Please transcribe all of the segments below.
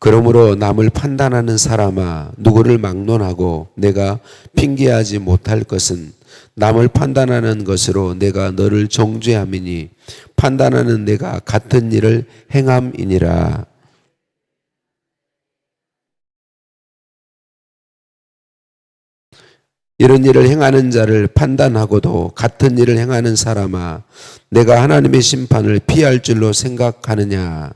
그러므로 남을 판단하는 사람아, 누구를 막론하고 내가 핑계하지 못할 것은 남을 판단하는 것으로 내가 너를 정죄함이니 판단하는 내가 같은 일을 행함이니라. 이런 일을 행하는 자를 판단하고도 같은 일을 행하는 사람아, 내가 하나님의 심판을 피할 줄로 생각하느냐.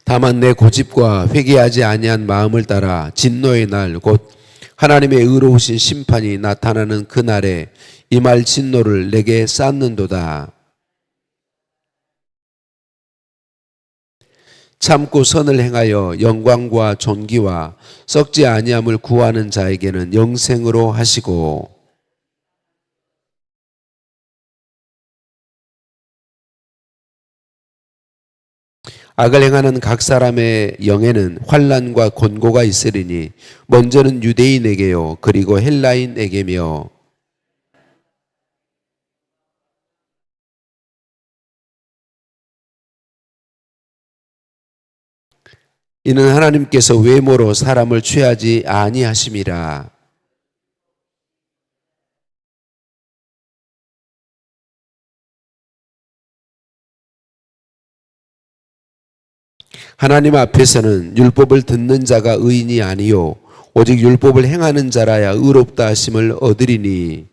다만 내 고집과 회개하지 아니한 마음을 따라 진노의 날 곧 하나님의 의로우신 심판이 나타나는 그날에 임할 진노를 내게 쌓는도다. 참고 선을 행하여 영광과 존귀와 썩지 아니함을 구하는 자에게는 영생으로 하시고, 악을 행하는 각 사람의 영에는 환난과 곤고가 있으리니 먼저는 유대인에게요 그리고 헬라인에게며, 이는 하나님께서 외모로 사람을 취하지 아니하심이라. 하나님 앞에서는 율법을 듣는 자가 의인이 아니요 오직 율법을 행하는 자라야 의롭다 하심을 얻으리니,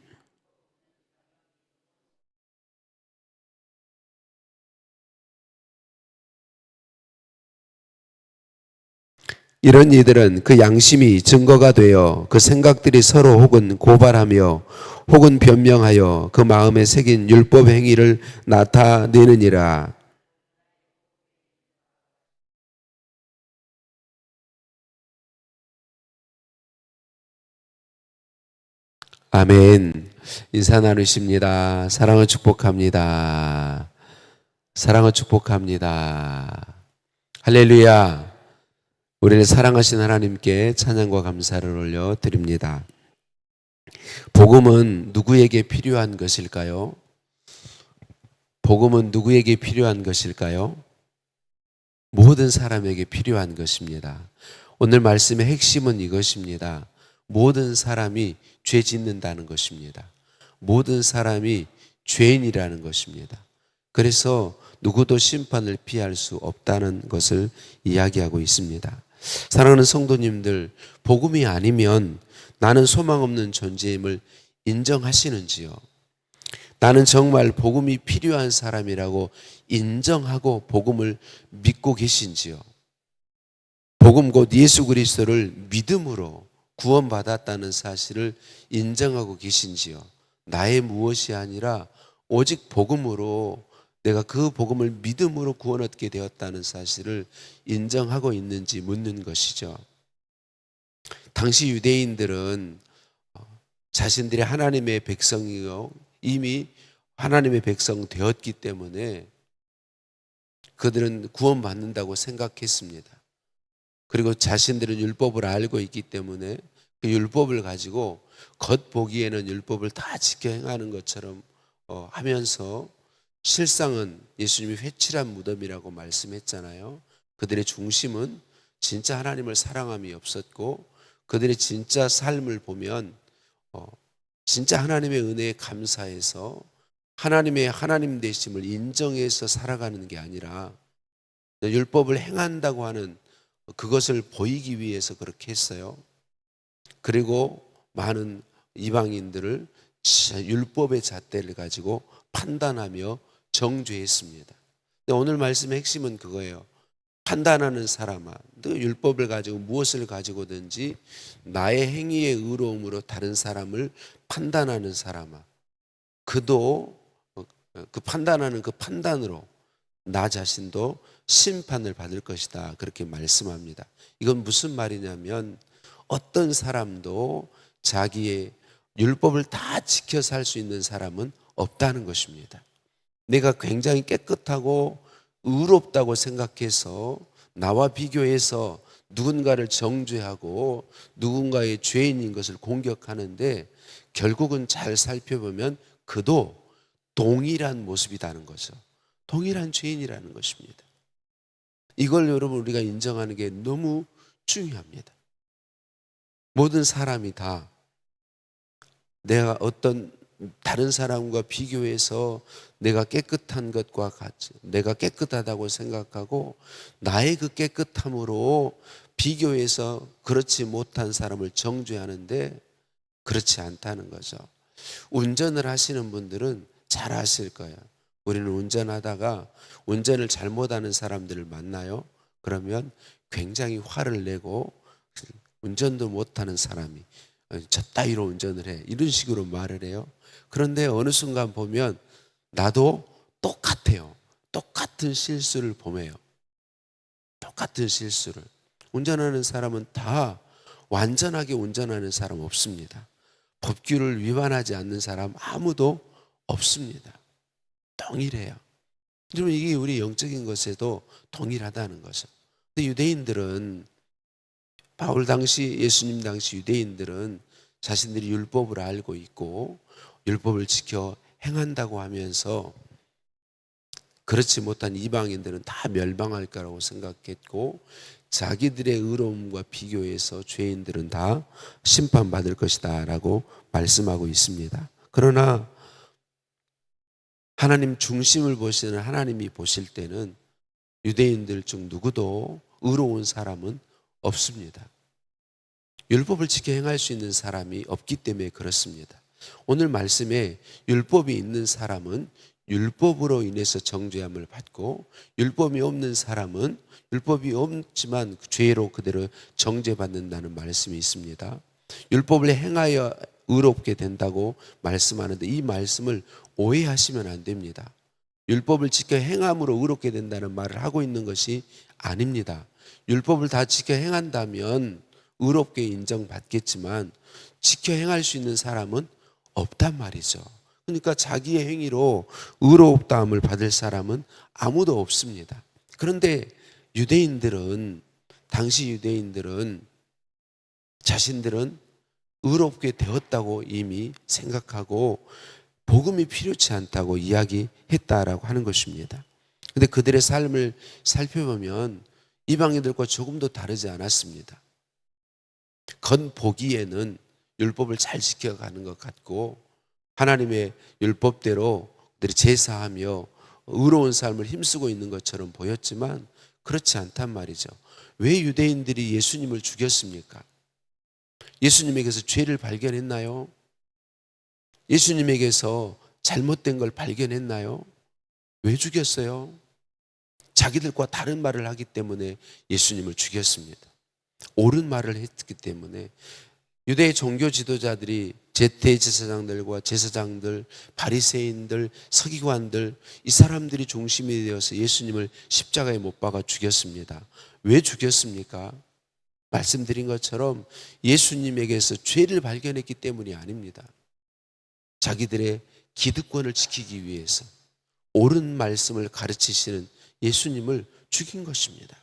이런 이들은 그 양심이 증거가 되어 그 생각들이 서로 혹은 고발하며 혹은 변명하여 그 마음에 새긴 율법 행위를 나타내느니라. 아멘. 인사 나누십니다. 사랑을 축복합니다. 사랑을 축복합니다. 할렐루야. 우리를 사랑하신 하나님께 찬양과 감사를 올려드립니다. 복음은 누구에게 필요한 것일까요? 복음은 누구에게 필요한 것일까요? 모든 사람에게 필요한 것입니다. 오늘 말씀의 핵심은 이것입니다. 모든 사람이 죄 짓는다는 것입니다. 모든 사람이 죄인이라는 것입니다. 그래서 누구도 심판을 피할 수 없다는 것을 이야기하고 있습니다. 사랑하는 성도님들, 복음이 아니면 나는 소망 없는 존재임을 인정하시는지요? 나는 정말 복음이 필요한 사람이라고 인정하고 복음을 믿고 계신지요? 복음 곧 예수 그리스도를 믿음으로 구원받았다는 사실을 인정하고 계신지요? 나의 무엇이 아니라 오직 복음으로 내가 그 복음을 믿음으로 구원 얻게 되었다는 사실을 인정하고 있는지 묻는 것이죠. 당시 유대인들은 자신들이 하나님의 백성이요 이미 하나님의 백성 되었기 때문에 그들은 구원받는다고 생각했습니다. 그리고 자신들은 율법을 알고 있기 때문에 그 율법을 가지고 겉보기에는 율법을 다 지켜 행하는 것처럼 하면서 실상은 예수님이 회칠한 무덤이라고 말씀했잖아요. 그들의 중심은 진짜 하나님을 사랑함이 없었고 그들의 진짜 삶을 보면 진짜 하나님의 은혜에 감사해서 하나님의 하나님 되심을 인정해서 살아가는 게 아니라 율법을 행한다고 하는 그것을 보이기 위해서 그렇게 했어요. 그리고 많은 이방인들을 율법의 잣대를 가지고 판단하며 정죄했습니다. 근데 오늘 말씀의 핵심은 그거예요. 판단하는 사람아, 너 율법을 가지고 무엇을 가지고든지 나의 행위의 의로움으로 다른 사람을 판단하는 사람아, 그도 그 판단하는 그 판단으로 나 자신도 심판을 받을 것이다. 그렇게 말씀합니다. 이건 무슨 말이냐면 어떤 사람도 자기의 율법을 다 지켜 살 수 있는 사람은 없다는 것입니다. 내가 굉장히 깨끗하고 의롭다고 생각해서 나와 비교해서 누군가를 정죄하고 누군가의 죄인인 것을 공격하는데 결국은 잘 살펴보면 그도 동일한 모습이라는 거죠. 동일한 죄인이라는 것입니다. 이걸 여러분 우리가 인정하는 게 너무 중요합니다. 모든 사람이 다 내가 어떤 다른 사람과 비교해서 내가 깨끗한 것과 같이 내가 깨끗하다고 생각하고 나의 그 깨끗함으로 비교해서 그렇지 못한 사람을 정죄하는데 그렇지 않다는 거죠. 운전을 하시는 분들은 잘 아실 거예요. 우리는 운전하다가 운전을 잘못하는 사람들을 만나요. 그러면 굉장히 화를 내고 운전도 못하는 사람이 저 따위로 운전을 해 이런 식으로 말을 해요. 그런데 어느 순간 보면 나도 똑같아요. 똑같은 실수를 범해요. 똑같은 실수를. 운전하는 사람은 다 완전하게 운전하는 사람 없습니다. 법규를 위반하지 않는 사람 아무도 없습니다. 동일해요. 그러면 이게 우리 영적인 것에도 동일하다는 거죠. 근데 유대인들은 바울 당시 예수님 당시 유대인들은 자신들이 율법을 알고 있고 율법을 지켜 행한다고 하면서 그렇지 못한 이방인들은 다 멸망할 거라고 생각했고 자기들의 의로움과 비교해서 죄인들은 다 심판받을 것이다 라고 말씀하고 있습니다. 그러나 하나님 중심을 보시는 하나님이 보실 때는 유대인들 중 누구도 의로운 사람은 없습니다. 율법을 지켜 행할 수 있는 사람이 없기 때문에 그렇습니다. 오늘 말씀에 율법이 있는 사람은 율법으로 인해서 정죄함을 받고 율법이 없는 사람은 율법이 없지만 죄로 그대로 정죄받는다는 말씀이 있습니다. 율법을 행하여 의롭게 된다고 말씀하는데 이 말씀을 오해하시면 안 됩니다. 율법을 지켜 행함으로 의롭게 된다는 말을 하고 있는 것이 아닙니다. 율법을 다 지켜 행한다면 의롭게 인정받겠지만 지켜 행할 수 있는 사람은 없단 말이죠. 그러니까 자기의 행위로 의롭다함을 받을 사람은 아무도 없습니다. 그런데 유대인들은 당시 유대인들은 자신들은 의롭게 되었다고 이미 생각하고 복음이 필요치 않다고 이야기했다라고 하는 것입니다. 그런데 그들의 삶을 살펴보면 이방인들과 조금도 다르지 않았습니다. 겉보기에는 율법을 잘 지켜가는 것 같고 하나님의 율법대로 그들이 제사하며 의로운 삶을 힘쓰고 있는 것처럼 보였지만 그렇지 않단 말이죠. 왜 유대인들이 예수님을 죽였습니까? 예수님에게서 죄를 발견했나요? 예수님에게서 잘못된 걸 발견했나요? 왜 죽였어요? 자기들과 다른 말을 하기 때문에 예수님을 죽였습니다. 옳은 말을 했기 때문에 유대의 종교 지도자들이 대제사장들과 제사장들, 바리새인들, 서기관들 이 사람들이 중심이 되어서 예수님을 십자가에 못 박아 죽였습니다. 왜 죽였습니까? 말씀드린 것처럼 예수님에게서 죄를 발견했기 때문이 아닙니다. 자기들의 기득권을 지키기 위해서 옳은 말씀을 가르치시는 예수님을 죽인 것입니다.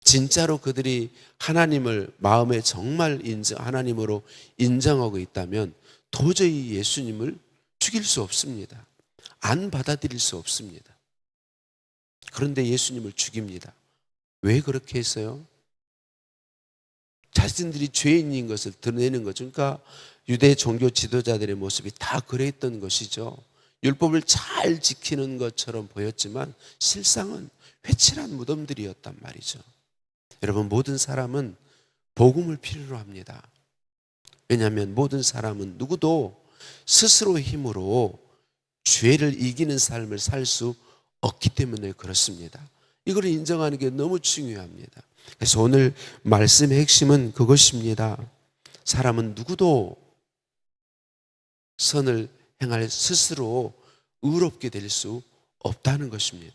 진짜로 그들이 하나님을 마음에 정말 하나님으로 인정하고 있다면 도저히 예수님을 죽일 수 없습니다. 안 받아들일 수 없습니다. 그런데 예수님을 죽입니다. 왜 그렇게 했어요? 자신들이 죄인인 것을 드러내는 거죠. 그러니까 유대 종교 지도자들의 모습이 다 그랬던 것이죠. 율법을 잘 지키는 것처럼 보였지만 실상은 회칠한 무덤들이었단 말이죠. 여러분, 모든 사람은 복음을 필요로 합니다. 왜냐하면 모든 사람은 누구도 스스로 힘으로 죄를 이기는 삶을 살 수 없기 때문에 그렇습니다. 이걸 인정하는 게 너무 중요합니다. 그래서 오늘 말씀의 핵심은 그것입니다. 사람은 누구도 선을 행할 스스로 의롭게 될 수 없다는 것입니다.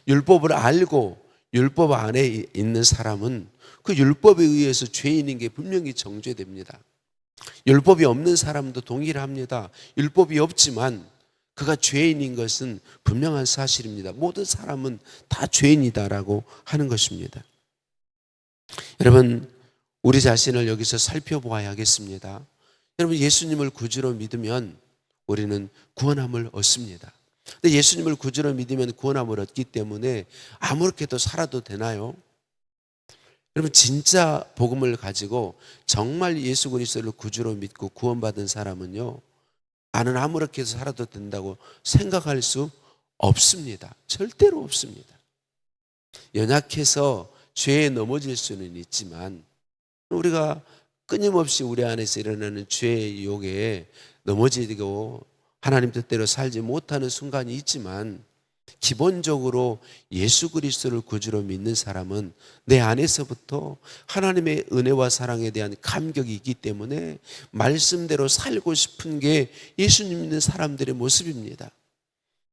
율법을 알고 율법 안에 있는 사람은 그 율법에 의해서 죄인인 게 분명히 정죄됩니다. 율법이 없는 사람도 동일합니다. 율법이 없지만 그가 죄인인 것은 분명한 사실입니다. 모든 사람은 다 죄인이다라고 하는 것입니다. 여러분, 우리 자신을 여기서 살펴보아야겠습니다. 여러분, 예수님을 구주로 믿으면 우리는 구원함을 얻습니다. 근데 예수님을 구주로 믿으면 구원함을 얻기 때문에 아무렇게도 살아도 되나요? 여러분, 진짜 복음을 가지고 정말 예수 그리스도를 구주로 믿고 구원받은 사람은요, 나는 아무렇게 해서 살아도 된다고 생각할 수 없습니다. 절대로 없습니다. 연약해서 죄에 넘어질 수는 있지만 우리가 끊임없이 우리 안에서 일어나는 죄의 유혹에 넘어지고 하나님 뜻대로 살지 못하는 순간이 있지만 기본적으로 예수 그리스도를 구주로 믿는 사람은 내 안에서부터 하나님의 은혜와 사랑에 대한 감격이 있기 때문에 말씀대로 살고 싶은 게 예수님 믿는 사람들의 모습입니다.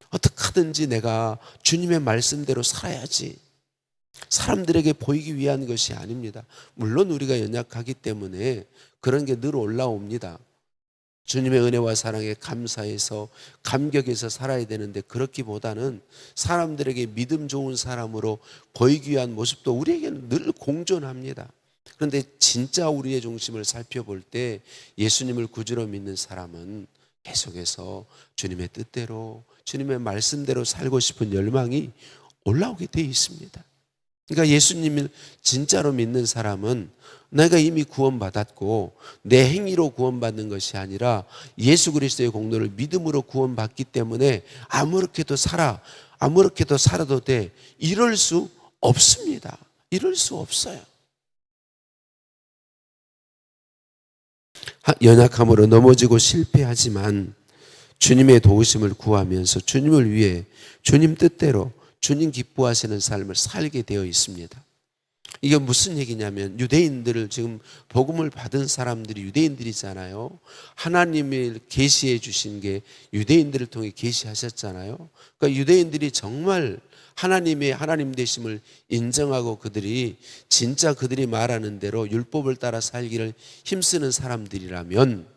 어떻게 하든지 내가 주님의 말씀대로 살아야지, 사람들에게 보이기 위한 것이 아닙니다. 물론 우리가 연약하기 때문에 그런 게 늘 올라옵니다. 주님의 은혜와 사랑에 감사해서 감격해서 살아야 되는데 그렇기보다는 사람들에게 믿음 좋은 사람으로 보이기 위한 모습도 우리에게는 늘 공존합니다. 그런데 진짜 우리의 중심을 살펴볼 때 예수님을 구주로 믿는 사람은 계속해서 주님의 뜻대로 주님의 말씀대로 살고 싶은 열망이 올라오게 되어 있습니다. 그러니까 예수님을 진짜로 믿는 사람은 내가 이미 구원받았고 내 행위로 구원받는 것이 아니라 예수 그리스도의 공로를 믿음으로 구원받기 때문에 아무렇게도 살아도 돼, 이럴 수 없습니다. 이럴 수 없어요. 연약함으로 넘어지고 실패하지만 주님의 도우심을 구하면서 주님을 위해 주님 뜻대로 주님 기뻐하시는 삶을 살게 되어 있습니다. 이게 무슨 얘기냐면, 유대인들을 지금 복음을 받은 사람들이 유대인들이잖아요. 하나님이 계시해 주신 게 유대인들을 통해 계시하셨잖아요. 그러니까 유대인들이 정말 하나님의 하나님 되심을 인정하고 그들이 진짜 그들이 말하는 대로 율법을 따라 살기를 힘쓰는 사람들이라면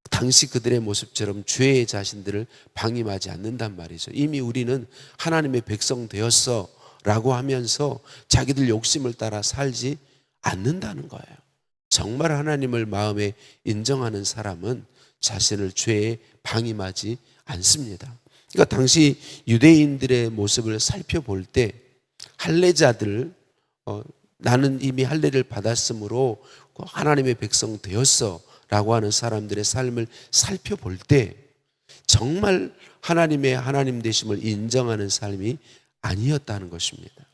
당시 그들의 모습처럼 죄의 자신들을 방임하지 않는단 말이죠. 이미 우리는 하나님의 백성 되었어 라고 하면서 자기들 욕심을 따라 살지 않는다는 거예요. 정말 하나님을 마음에 인정하는 사람은 자신을 죄에 방임하지 않습니다. 그러니까 당시 유대인들의 모습을 살펴볼 때 할례자들, 나는 이미 할례를 받았으므로 하나님의 백성 되었어 라고 하는 사람들의 삶을 살펴볼 때 정말 하나님의 하나님 되심을 인정하는 삶이 아니었다는 것입니다.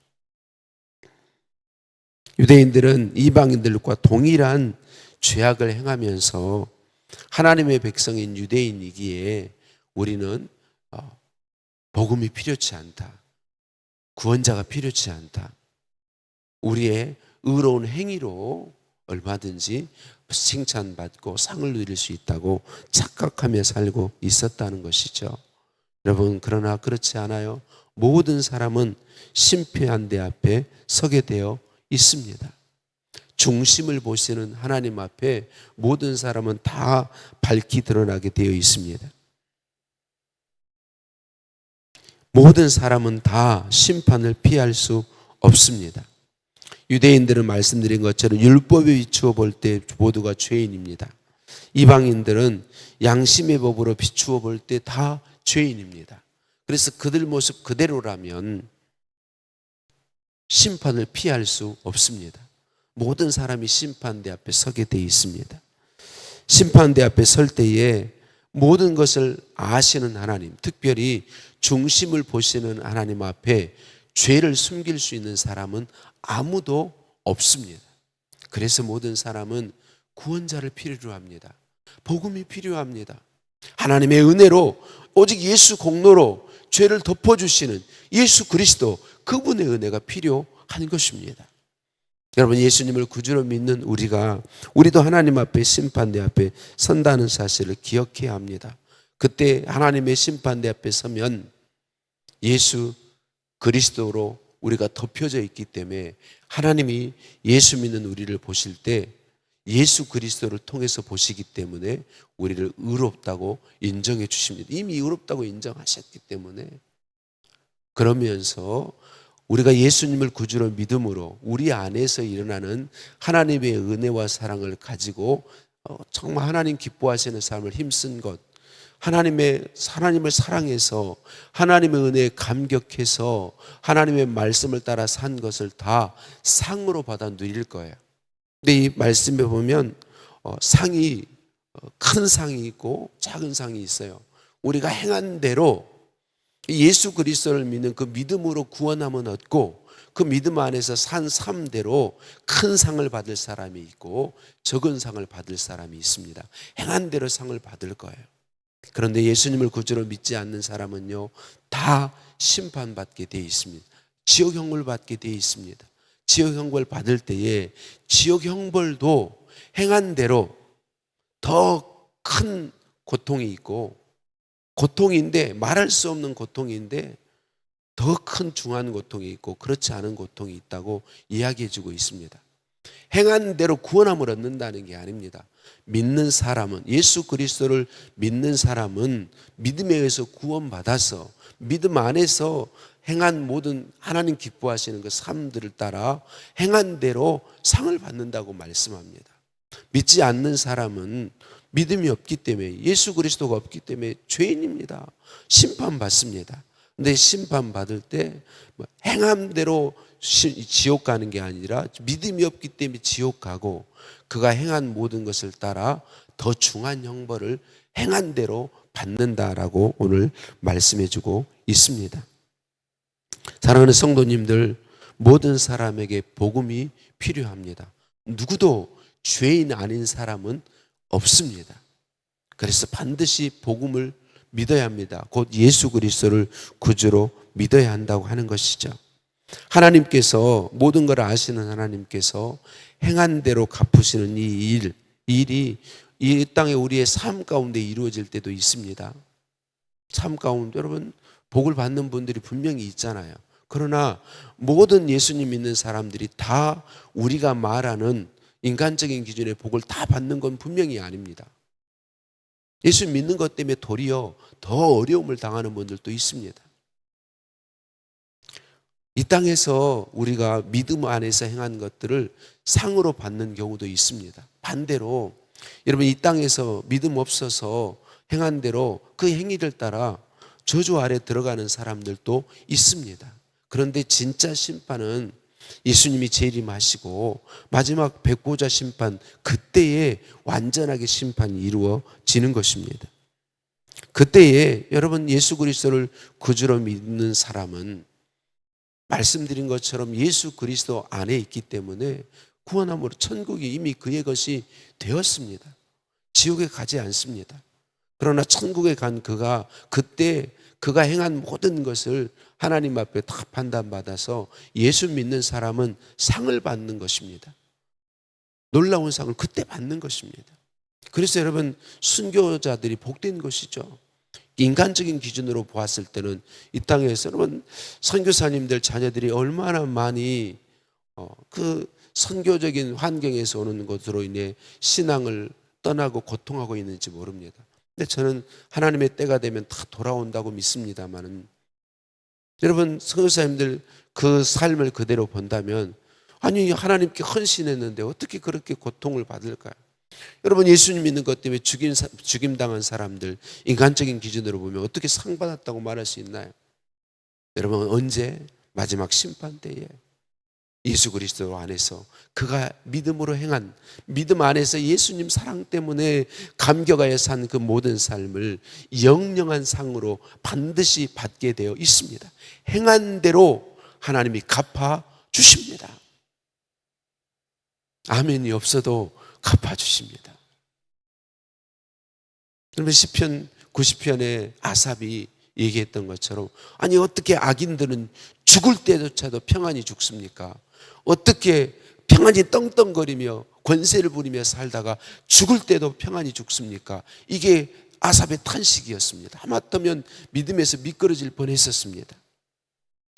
유대인들은 이방인들과 동일한 죄악을 행하면서 하나님의 백성인 유대인이기에 우리는 복음이 필요치 않다, 구원자가 필요치 않다, 우리의 의로운 행위로 얼마든지 칭찬받고 상을 누릴 수 있다고 착각하며 살고 있었다는 것이죠. 여러분, 그러나 그렇지 않아요. 모든 사람은 심판대 대 앞에 서게 되어 있습니다. 중심을 보시는 하나님 앞에 모든 사람은 다 밝히 드러나게 되어 있습니다. 모든 사람은 다 심판을 피할 수 없습니다. 유대인들은 말씀드린 것처럼 율법에 비추어 볼 때 모두가 죄인입니다. 이방인들은 양심의 법으로 비추어 볼 때 다 죄인입니다. 그래서 그들 모습 그대로라면 심판을 피할 수 없습니다. 모든 사람이 심판대 앞에 서게 돼 있습니다. 심판대 앞에 설 때에 모든 것을 아시는 하나님, 특별히 중심을 보시는 하나님 앞에 죄를 숨길 수 있는 사람은 아무도 없습니다. 그래서 모든 사람은 구원자를 필요로 합니다. 복음이 필요합니다. 하나님의 은혜로 오직 예수 공로로 죄를 덮어주시는 예수 그리스도, 그분의 은혜가 필요한 것입니다. 여러분, 예수님을 구주로 믿는 우리도 하나님 앞에 심판대 앞에 선다는 사실을 기억해야 합니다. 그때 하나님의 심판대 앞에 서면 예수 그리스도로 우리가 덮여져 있기 때문에 하나님이 예수 믿는 우리를 보실 때 예수 그리스도를 통해서 보시기 때문에 우리를 의롭다고 인정해 주십니다. 이미 의롭다고 인정하셨기 때문에, 그러면서 우리가 예수님을 구주로 믿음으로 우리 안에서 일어나는 하나님의 은혜와 사랑을 가지고 정말 하나님 기뻐하시는 삶을 힘쓴 것, 하나님을 사랑해서 하나님의 은혜에 감격해서 하나님의 말씀을 따라 산 것을 다 상으로 받아 누릴 거예요. 근데 이 말씀에 보면 상이, 큰 상이 있고 작은 상이 있어요. 우리가 행한 대로 예수 그리스도를 믿는 그 믿음으로 구원함은 얻고, 그 믿음 안에서 산 삶대로 큰 상을 받을 사람이 있고 적은 상을 받을 사람이 있습니다. 행한 대로 상을 받을 거예요. 그런데 예수님을 구주로 믿지 않는 사람은요, 다 심판받게 되어 있습니다. 지옥 형벌 받게 되어 있습니다. 지옥 형벌 받을 때에 지옥 형벌도 행한 대로 더 큰 고통이 있고, 고통인데 말할 수 없는 고통인데 더 큰 중한 고통이 있고 그렇지 않은 고통이 있다고 이야기해 주고 있습니다. 행한 대로 구원함을 얻는다는 게 아닙니다. 믿는 사람은, 예수 그리스도를 믿는 사람은 믿음에 의해서 구원받아서 믿음 안에서 행한 모든 하나님 기뻐하시는 그 삶들을 따라 행한 대로 상을 받는다고 말씀합니다. 믿지 않는 사람은 믿음이 없기 때문에, 예수 그리스도가 없기 때문에 죄인입니다. 심판받습니다. 근데 심판받을 때 행함대로 지옥 가는 게 아니라 믿음이 없기 때문에 지옥 가고, 그가 행한 모든 것을 따라 더 중한 형벌을 행한 대로 받는다라고 오늘 말씀해 주고 있습니다. 사랑하는 성도님들, 모든 사람에게 복음이 필요합니다. 누구도 죄인 아닌 사람은 없습니다. 그래서 반드시 복음을 믿어야 합니다. 곧 예수 그리스도를 구주로 믿어야 한다고 하는 것이죠. 하나님께서, 모든 걸 아시는 하나님께서 행한 대로 갚으시는 이 일이 이 땅에 우리의 삶 가운데 이루어질 때도 있습니다. 삶 가운데 여러분 복을 받는 분들이 분명히 있잖아요. 그러나 모든 예수님 믿는 사람들이 다 우리가 말하는 인간적인 기준의 복을 다 받는 건 분명히 아닙니다. 예수 믿는 것 때문에 도리어 더 어려움을 당하는 분들도 있습니다. 이 땅에서 우리가 믿음 안에서 행한 것들을 상으로 받는 경우도 있습니다. 반대로 여러분, 이 땅에서 믿음 없어서 행한 대로 그 행위를 따라 저주 아래 들어가는 사람들도 있습니다. 그런데 진짜 심판은 예수님이 재림하시고 마지막 백보자 심판, 그때에 완전하게 심판이 이루어지는 것입니다. 그때에 여러분, 예수 그리스도를 구주로 믿는 사람은 말씀드린 것처럼 예수 그리스도 안에 있기 때문에 구원함으로 천국이 이미 그의 것이 되었습니다. 지옥에 가지 않습니다. 그러나 천국에 간 그가, 그때 그가 행한 모든 것을 하나님 앞에 다 판단받아서 예수 믿는 사람은 상을 받는 것입니다. 놀라운 상을 그때 받는 것입니다. 그래서 여러분, 순교자들이 복된 것이죠. 인간적인 기준으로 보았을 때는 이 땅에서 여러분, 선교사님들 자녀들이 얼마나 많이 그 선교적인 환경에서 오는 것으로 인해 신앙을 떠나고 고통하고 있는지 모릅니다. 근데 저는 하나님의 때가 되면 다 돌아온다고 믿습니다만은, 여러분 선교사님들 그 삶을 그대로 본다면, 아니 하나님께 헌신했는데 어떻게 그렇게 고통을 받을까요? 여러분, 예수님 믿는 것 때문에 죽임당한 사람들, 인간적인 기준으로 보면 어떻게 상 받았다고 말할 수 있나요? 여러분, 언제? 마지막 심판 때에 예수 그리스도 안에서 그가 믿음으로 행한, 믿음 안에서 예수님 사랑 때문에 감격하여 산 그 모든 삶을 영영한 상으로 반드시 받게 되어 있습니다. 행한 대로 하나님이 갚아 주십니다. 아멘이 없어도 갚아 주십니다. 그러면 시편 90편에 아삽이 얘기했던 것처럼, 아니 어떻게 악인들은 죽을 때조차도 평안히 죽습니까? 어떻게 평안히 떵떵거리며 권세를 부리며 살다가 죽을 때도 평안히 죽습니까? 이게 아삽의 탄식이었습니다. 하마터면 믿음에서 미끄러질 뻔했었습니다.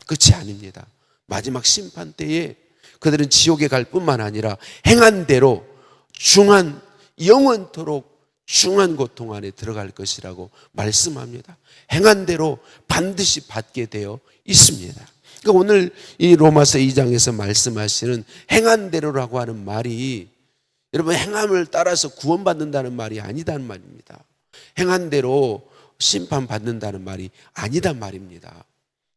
끝이 아닙니다. 마지막 심판 때에 그들은 지옥에 갈 뿐만 아니라 행한 대로 중한, 영원토록 중한 고통 안에 들어갈 것이라고 말씀합니다. 행한 대로 반드시 받게 되어 있습니다. 그러니까 오늘 이 로마서 2장에서 말씀하시는 행한 대로라고 하는 말이 여러분 행함을 따라서 구원받는다는 말이 아니다는 말입니다. 행한 대로 심판받는다는 말이 아니단 말입니다.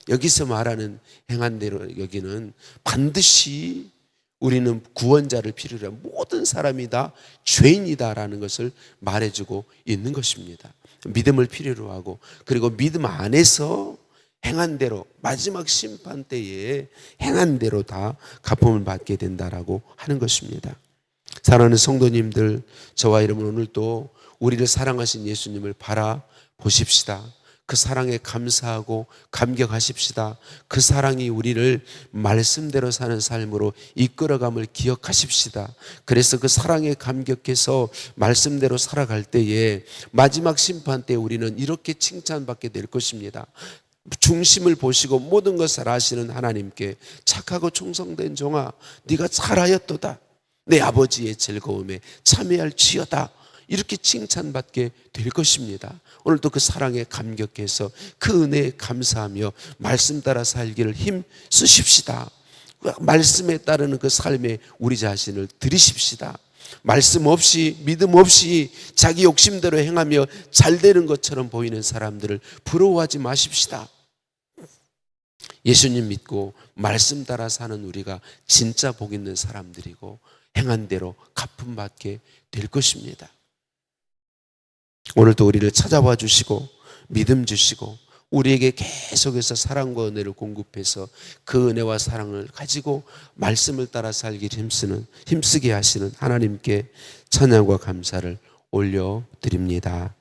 여기서 말하는 행한 대로 여기는 반드시 우리는 구원자를 필요로 한 모든 사람이 다 죄인이다라는 것을 말해주고 있는 것입니다. 믿음을 필요로 하고 그리고 믿음 안에서 행한 대로 마지막 심판 때에 행한 대로 다 갚음을 받게 된다라고 하는 것입니다. 사랑하는 성도님들, 저와 여러분 오늘도 우리를 사랑하신 예수님을 바라보십시다. 그 사랑에 감사하고 감격하십시다. 그 사랑이 우리를 말씀대로 사는 삶으로 이끌어감을 기억하십시다. 그래서 그 사랑에 감격해서 말씀대로 살아갈 때에 마지막 심판 때 우리는 이렇게 칭찬받게 될 것입니다. 중심을 보시고 모든 것을 아시는 하나님께 착하고 충성된 종아, 네가 잘하였도다. 내 아버지의 즐거움에 참여할지어다. 이렇게 칭찬받게 될 것입니다. 오늘도 그 사랑에 감격해서 그 은혜에 감사하며 말씀 따라 살기를 힘 쓰십시다. 말씀에 따르는 그 삶에 우리 자신을 들이십시다. 말씀 없이 믿음 없이 자기 욕심대로 행하며 잘 되는 것처럼 보이는 사람들을 부러워하지 마십시다. 예수님 믿고 말씀 따라 사는 우리가 진짜 복 있는 사람들이고 행한 대로 갚음 받게 될 것입니다. 오늘도 우리를 찾아와 주시고 믿음 주시고 우리에게 계속해서 사랑과 은혜를 공급해서 그 은혜와 사랑을 가지고 말씀을 따라 살기를 힘쓰게 하시는 하나님께 찬양과 감사를 올려드립니다.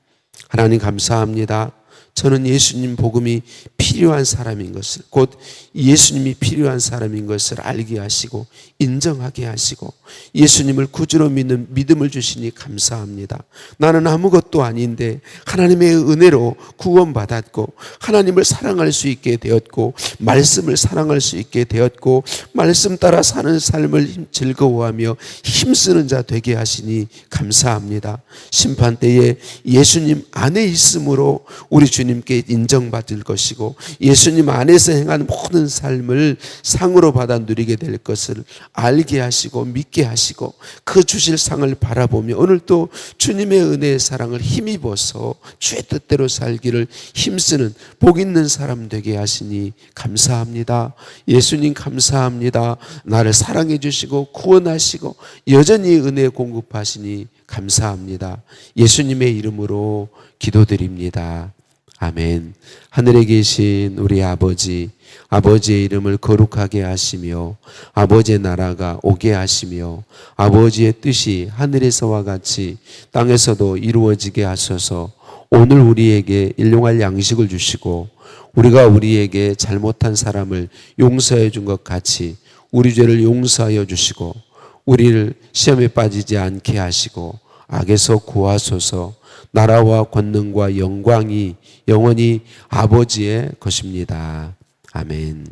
하나님 감사합니다. 저는 예수님 복음이 필요한 사람인 것을, 곧 예수님이 필요한 사람인 것을 알게 하시고 인정하게 하시고 예수님을 구주로 믿는 믿음을 주시니 감사합니다. 나는 아무것도 아닌데 하나님의 은혜로 구원받았고 하나님을 사랑할 수 있게 되었고 말씀을 사랑할 수 있게 되었고 말씀 따라 사는 삶을 즐거워하며 힘쓰는 자 되게 하시니 감사합니다. 심판 때에 예수님 안에 있음으로 우리 주님께 인정받을 것이고 예수님 안에서 행한 모든 삶을 상으로 받아 누리게 될 것을 알게 하시고 믿게 하시고 그 주실 상을 바라보며 오늘도 주님의 은혜의 사랑을 힘입어서 주의 뜻대로 살기를 힘쓰는 복 있는 사람 되게 하시니 감사합니다. 예수님 감사합니다. 나를 사랑해 주시고 구원하시고 여전히 은혜 공급하시니 감사합니다. 예수님의 이름으로 기도드립니다. 아멘. 하늘에 계신 우리 아버지, 아버지의 이름을 거룩하게 하시며 아버지의 나라가 오게 하시며 아버지의 뜻이 하늘에서와 같이 땅에서도 이루어지게 하소서. 오늘 우리에게 일용할 양식을 주시고 우리가 우리에게 잘못한 사람을 용서해 준 것 같이 우리 죄를 용서하여 주시고 우리를 시험에 빠지지 않게 하시고 악에서 구하소서. 나라와 권능과 영광이 영원히 아버지의 것입니다. 아멘.